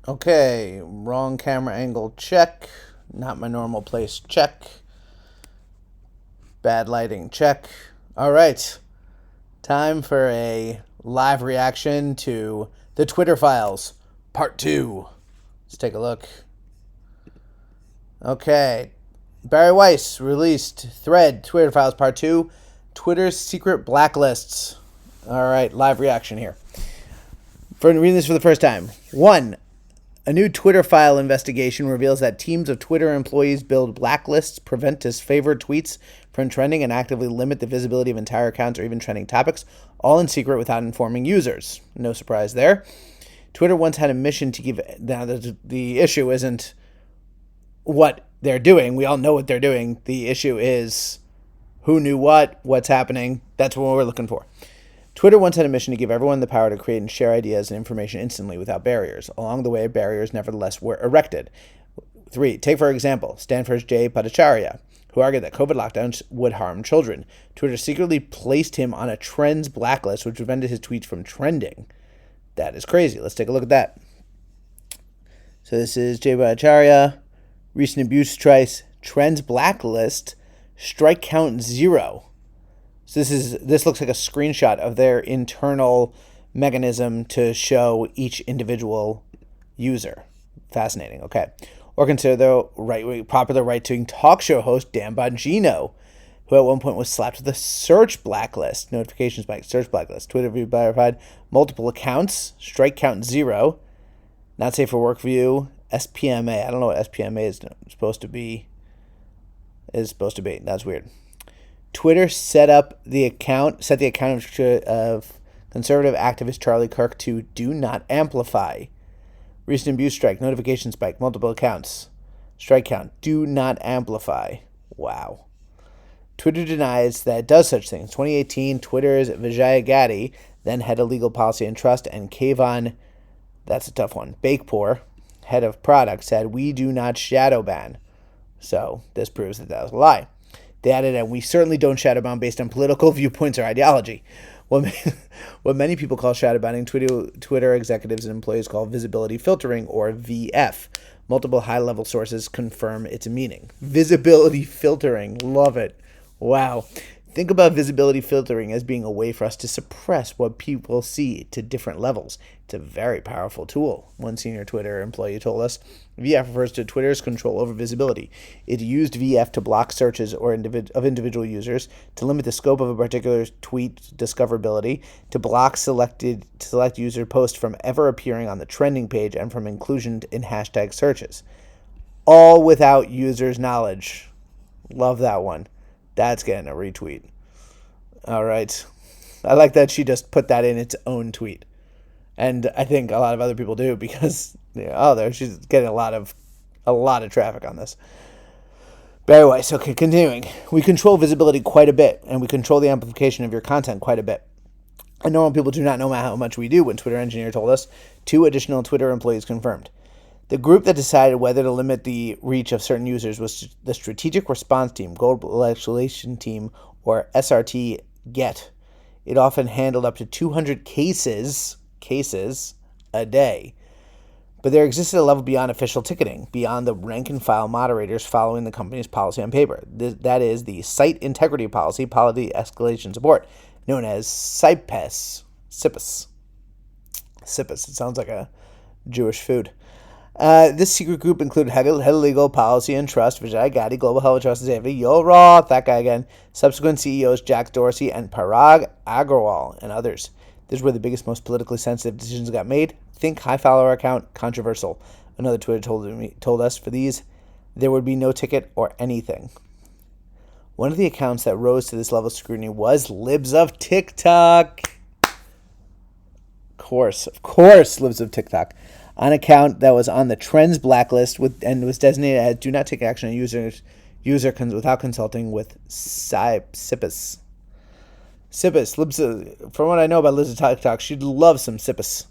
Okay, wrong camera angle, check. Not my normal place, check. Bad lighting, check. All right, time for a live reaction to the Twitter files, part 2. Let's take a look. Okay, Barry Weiss released thread, Twitter files, part 2, Twitter's secret blacklists. All right, live reaction here. For reading this for the first time. 1. A new Twitter file investigation reveals that teams of Twitter employees build blacklists, prevent disfavored tweets from trending, and actively limit the visibility of entire accounts or even trending topics, all in secret without informing users. No surprise there. Twitter once had a mission to give... Now, the issue isn't what they're doing. We all know what they're doing. The issue is who knew what's happening. That's what we're looking for. Twitter once had a mission to give everyone the power to create and share ideas and information instantly without barriers. Along the way, barriers nevertheless were erected. 3. Take, for example, Stanford's Jay Bhattacharya, who argued that COVID lockdowns would harm children. Twitter secretly placed him on a trends blacklist, which prevented his tweets from trending. That is crazy. Let's take a look at that. So this is Jay Bhattacharya, recent abuse trice, trends blacklist, strike count 0. So this looks like a screenshot of their internal mechanism to show each individual user. Fascinating. Okay. Or consider the popular right-wing talk show host Dan Bongino, who at one point was slapped with a search blacklist. Notifications by search blacklist. Twitter view verified multiple accounts. Strike count 0. Not safe for work view. SPMA. I don't know what SPMA is supposed to be. That's weird. Twitter set the account of conservative activist Charlie Kirk to do not amplify. Recent abuse strike, notification spike, multiple accounts. Strike count, do not amplify. Wow. Twitter denies that it does such things. 2018, Twitter's Vijay Gadde, then head of legal policy and trust, and Kayvon, that's a tough one, Bakepour, head of product, said, "We do not shadow ban." So this proves that was a lie. They added, and we certainly don't shadow ban based on political viewpoints or ideology. What many people call shadow banning, Twitter executives and employees call visibility filtering, or VF. Multiple high-level sources confirm its meaning. Visibility filtering. Love it. Wow. Think about visibility filtering as being a way for us to suppress what people see to different levels. It's a very powerful tool, one senior Twitter employee told us. VF refers to Twitter's control over visibility. It used VF to block searches of individual users, to limit the scope of a particular tweet discoverability, to block select user posts from ever appearing on the trending page, and from inclusion in hashtag searches. All without users' knowledge. Love that one. That's getting a retweet. All right. I like that she just put that in its own tweet. And I think a lot of other people do because, she's getting a lot of traffic on this. Barry Weiss. Okay, continuing. We control visibility quite a bit, and we control the amplification of your content quite a bit. And normal people do not know how much we do, when Twitter engineer told us. 2 additional Twitter employees confirmed. The group that decided whether to limit the reach of certain users was the Strategic Response Team, Global Legislation Team, or SRT GET. It often handled up to 200 cases a day. But there existed a level beyond official ticketing, beyond the rank-and-file moderators following the company's policy on paper. That is the Site Integrity Policy, Policy Escalation Support, known as SIPES. SIPES. It sounds like a Jewish food. This secret group included head of legal, policy, and trust, Vijay Gadde, global health trust and safety, Yoel Roth, that guy again, subsequent CEOs Jack Dorsey and Parag Agrawal, and others. This is where the biggest, most politically sensitive decisions got made. Think high follower account, controversial. Another Twitter told us for these, there would be no ticket or anything. One of the accounts that rose to this level of scrutiny was Libs of TikTok. Of course, Libs of TikTok. An account that was on the trends blacklist and was designated as do not take action on user without consulting with SIPES. SIPES, from what I know about Liz of TikTok, she'd love some SIPES.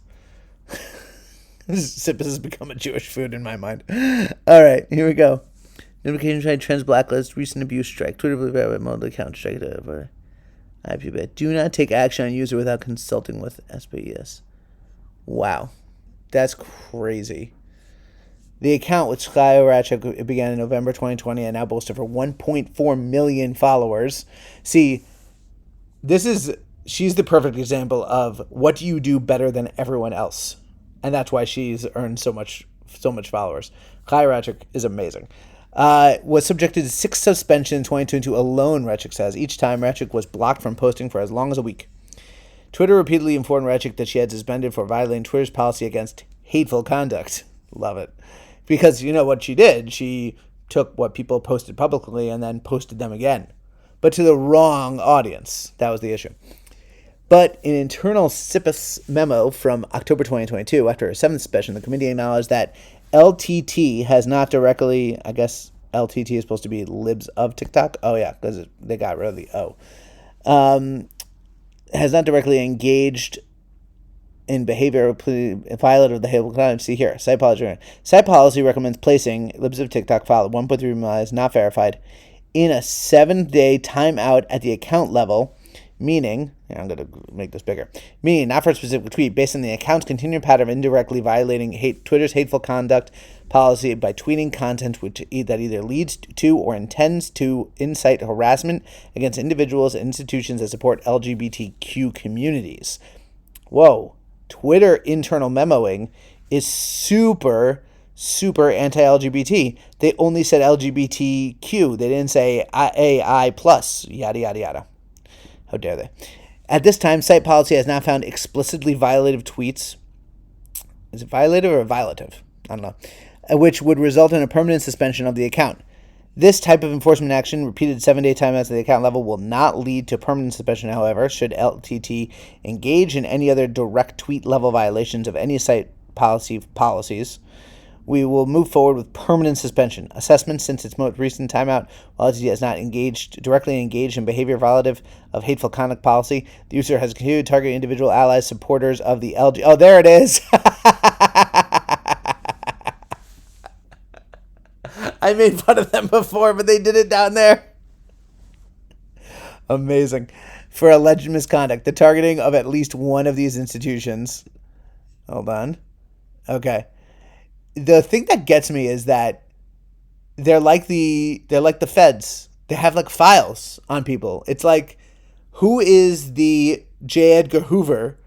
SIPES has become a Jewish food in my mind. All right, here we go. Notification strike, trends blacklist, recent abuse strike, Twitter mode account strike, IP. Do not take action on user without consulting with SPES. Wow. That's crazy. The account, which skyrocketed, began in November 2020 and now boasts over 1.4 million followers. See, she's the perfect example of what do you do better than everyone else, and that's why she's earned so much followers. Kai Ratchik is amazing. Was subjected to 6 suspensions in 2022 alone, Ratchik says. Each time, Ratchik was blocked from posting for as long as a week. Twitter repeatedly informed Ratchik that she had suspended for violating Twitter's policy against hateful conduct. Love it. Because you know what she did? She took what people posted publicly and then posted them again. But to the wrong audience. That was the issue. But in an internal CIPUS memo from October 2022, after a 7th suspension, the committee acknowledged that LTT has not directly, I guess LTT is supposed to be libs of TikTok. Oh yeah, because they got rid of the O. Has not directly engaged in behavior violative of the hateful conduct. See here, site policy recommends placing libs of TikTok file at 1.3 million not verified in a 7-day timeout at the account level, meaning, I'm going to make this bigger, meaning not for a specific tweet, based on the account's continued pattern of indirectly violating Twitter's hateful conduct policy by tweeting content that either leads to or intends to incite harassment against individuals and institutions that support LGBTQ communities. Whoa. Twitter internal memoing is super anti-LGBT. They only said LGBTQ. They didn't say AI plus, yada, yada, yada. How dare they? At this time, site policy has not found explicitly violative tweets. Is it violative or violative? I don't know. Which would result in a permanent suspension of the account. This type of enforcement action, repeated 7-day timeouts at the account level, will not lead to permanent suspension, however, should LTT engage in any other direct tweet level violations of any site policies. We will move forward with permanent suspension. Assessment since its most recent timeout, while LTT has not directly engaged in behavior violative of hateful conduct policy, the user has continued to target individual allies, supporters of the LG. Oh, there it is. I made fun of them before, but they did it down there. Amazing. For alleged misconduct, the targeting of at least one of these institutions. Hold on. Okay. The thing that gets me is that they're like the feds. They have like files on people. It's like, who is the J. Edgar Hoover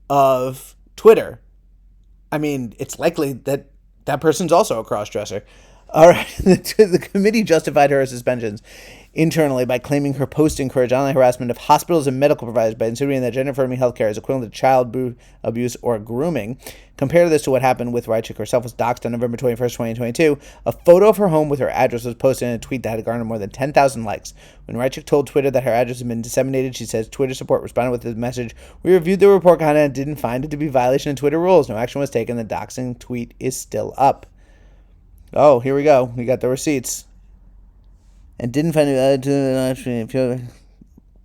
of Twitter? I mean, it's likely that that person's also a cross-dresser. All right, the committee justified her suspensions internally by claiming her posts encourage online harassment of hospitals and medical providers by insinuating that gender-affirming healthcare is equivalent to child abuse or grooming. Compare this to what happened with Rychik herself, was doxxed on November 21st, 2022. A photo of her home with her address was posted in a tweet that had garnered more than 10,000 likes. When Rychik told Twitter that her address had been disseminated, she says Twitter support responded with the message, "We reviewed the report content and didn't find it to be a violation of Twitter rules. No action was taken. The doxing tweet is still up." Oh, here we go. We got the receipts. And didn't find it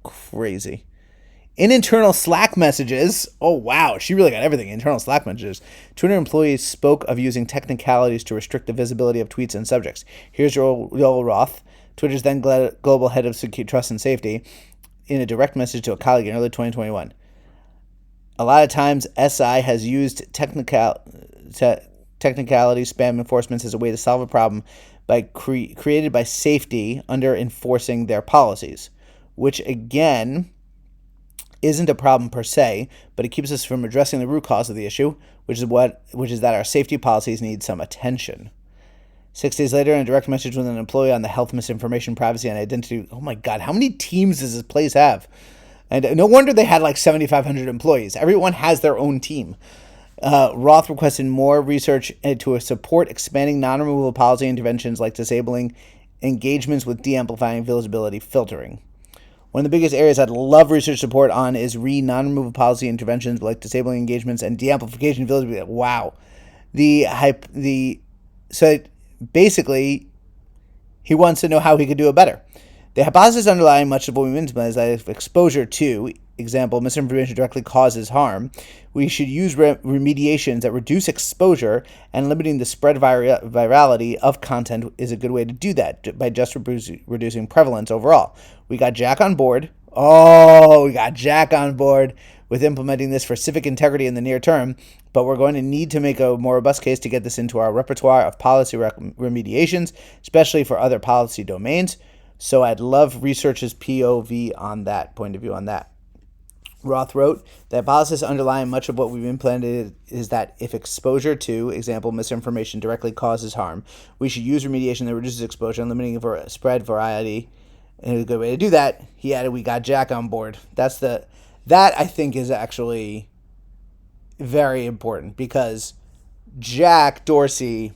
crazy. In internal Slack messages, oh wow, she really got everything. Internal Slack messages. Twitter employees spoke of using technicalities to restrict the visibility of tweets and subjects. Here's Joel Roth, Twitter's then global head of security, trust and safety, in a direct message to a colleague in early 2021. A lot of times, SI has used technicality spam enforcements as a way to solve a problem by created by safety under enforcing their policies, which again isn't a problem per se, but it keeps us from addressing the root cause of the issue, which is that our safety policies need some attention. 6 days later, in a direct message with an employee on the health, misinformation, privacy, and identity. Oh my God, how many teams does this place have? And no wonder they had like 7,500 employees. Everyone has their own team. Roth requested more research to support expanding non-removal policy interventions like disabling engagements with de-amplifying visibility filtering. One of the biggest areas I'd love research support on is non-removal policy interventions like disabling engagements and de-amplification visibility. Wow. So basically, he wants to know how he could do it better. The hypothesis underlying much of what we mean is that if exposure to, example, misinformation directly causes harm, we should use remediations that reduce exposure, and limiting the spread virality of content is a good way to do that by just reducing prevalence overall. We got Jack on board. Oh, we got Jack on board with implementing this for civic integrity in the near term, but we're going to need to make a more robust case to get this into our repertoire of policy remediations, especially for other policy domains. So I'd love researchers' POV on that, point of view on that. Roth wrote, the hypothesis underlying much of what we've implemented is that if exposure to, example, misinformation directly causes harm, we should use remediation that reduces exposure and limiting spread variety. And a good way to do that, he added, we got Jack on board. That I think is actually very important, because Jack Dorsey,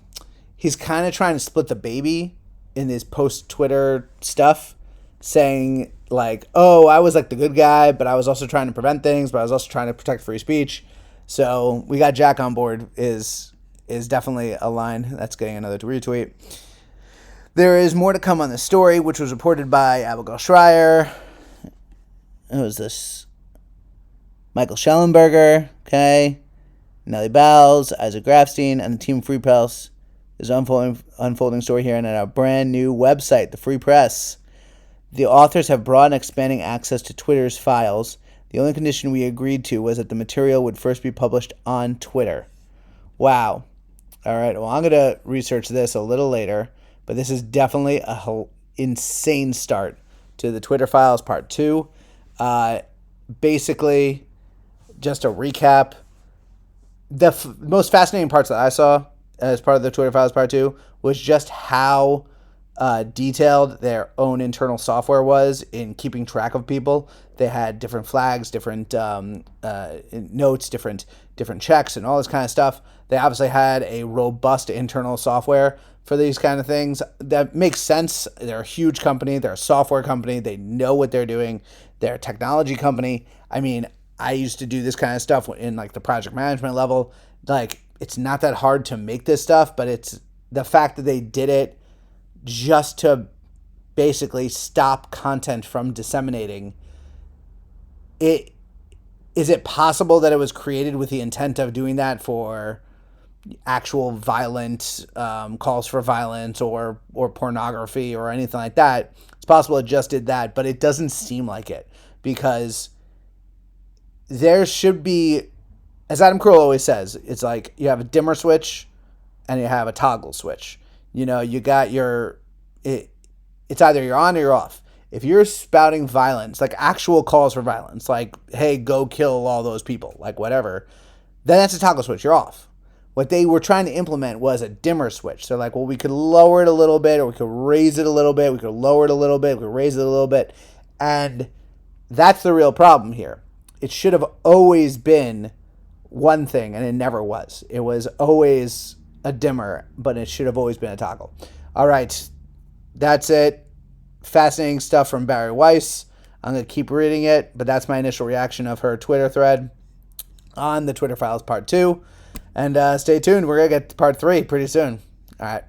he's kind of trying to split the baby in his post-Twitter stuff, saying like, oh, I was like the good guy, but I was also trying to prevent things, but I was also trying to protect free speech. So we got Jack on board is definitely a line that's getting another retweet. There is more to come on this story, which was reported by Abigail Schreier. Who was this? Michael Schellenberger, okay. Nellie Bowles, Isaac Grafstein, and the team Free Press. There's an unfolding story here, and at our brand new website, the Free Press. The authors have broad and expanding access to Twitter's files. The only condition we agreed to was that the material would first be published on Twitter. Wow. All right, well, I'm going to research this a little later, but this is definitely a insane start to the Twitter files part 2. Basically, just a recap, the most fascinating parts that I saw as part of the Twitter files part 2 was just how detailed their own internal software was in keeping track of people. They had different flags, different notes, different checks, and all this kind of stuff. They obviously had a robust internal software for these kind of things. That makes sense. They're a huge company. They're a software company. They know what they're doing. They're a technology company. I mean, I used to do this kind of stuff in like the project management level. Like, it's not that hard to make this stuff, but it's the fact that they did it just to basically stop content from disseminating. Is it possible that it was created with the intent of doing that for actual violent calls for violence or pornography or anything like that? It's possible it just did that, but it doesn't seem like it, because there should be, as Adam Carolla always says, it's like you have a dimmer switch and you have a toggle switch. You know, you got it's either you're on or you're off. If you're spouting violence, like actual calls for violence, like, hey, go kill all those people, like whatever, then that's a toggle switch. You're off. What they were trying to implement was a dimmer switch. So like, well, we could lower it a little bit, or we could raise it a little bit. We could lower it a little bit. We could raise it a little bit. And that's the real problem here. It should have always been one thing, and it never was. It was always a dimmer, but it should have always been a toggle. All right, that's it. Fascinating stuff from Barry Weiss. I'm going to keep reading it, but that's my initial reaction of her Twitter thread on the Twitter Files Part 2. And stay tuned. We're going to get to Part 3 pretty soon. All right.